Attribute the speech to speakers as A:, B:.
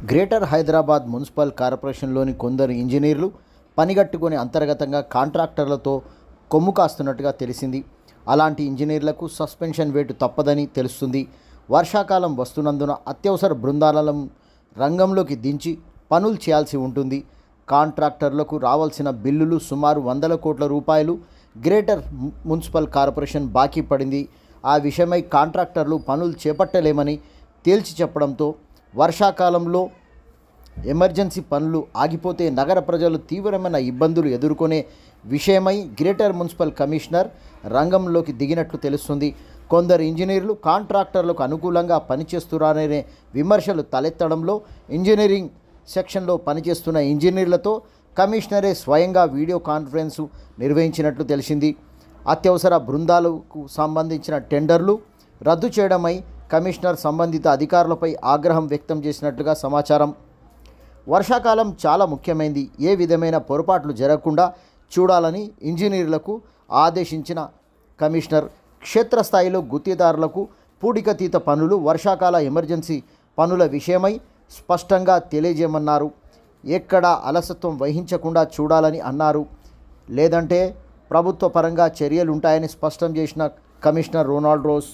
A: Greater Hyderabad municipal కార్పొరేషన్లోని కొందరు ఇంజనీర్లు పనిగట్టుకొని అంతర్గతంగా కాంట్రాక్టర్లతో కొమ్ము కాస్తున్నట్టుగా తెలిసింది. అలాంటి ఇంజనీర్లకు సస్పెన్షన్ వేటు తప్పదని తెలుస్తుంది. వర్షాకాలం వస్తున్నందున అత్యవసర బృందాలను రంగంలోకి దించి పనులు చేయాల్సి ఉంటుంది. కాంట్రాక్టర్లకు రావాల్సిన బిల్లులు సుమారు 100 కోట్ల రూపాయలు గ్రేటర్ మున్సిపల్ కార్పొరేషన్ బాకీ పడింది. ఆ విషయమై కాంట్రాక్టర్లు పనులు చేపట్టలేమని తేల్చి చెప్పడంతో వర్షాకాలంలో ఎమర్జెన్సీ పనులు ఆగిపోతే నగర ప్రజలు తీవ్రమైన ఇబ్బందులు ఎదుర్కొనే విషయమై గ్రేటర్ మున్సిపల్ కమిషనర్ రంగంలోకి దిగినట్లు తెలుస్తుంది. కొందరు ఇంజనీర్లు కాంట్రాక్టర్లకు అనుకూలంగా పనిచేస్తున్నారనే విమర్శలు తలెత్తడంలో ఇంజనీరింగ్ సెక్షన్లో పనిచేస్తున్న ఇంజనీర్లతో కమిషనరే స్వయంగా వీడియో కాన్ఫరెన్సు నిర్వహించినట్లు తెలిసింది. అత్యవసర బృందాలకు సంబంధించిన టెండర్లు రద్దు చేయడమై కమిషనర్ సంబంధిత అధికారులపై ఆగ్రహం వ్యక్తం చేసినట్లుగా సమాచారం. వర్షాకాలం చాలా ముఖ్యమైనది, ఏ విధమైన పొరపాట్లు జరగకుండా చూడాలని ఇంజనీర్లకు ఆదేశించిన కమిషనర్ క్షేత్రస్థాయిలో గుత్తేదారులకు పూడికతీత పనులు, వర్షాకాల ఎమర్జెన్సీ పనుల విషయమై స్పష్టంగా తెలియజేయమన్నారు. ఎక్కడా అలసత్వం వహించకుండా చూడాలని అన్నారు. లేదంటే ప్రభుత్వ పరంగా చర్యలుంటాయని స్పష్టం చేసిన కమిషనర్ రొనాల్డ్ రోస్.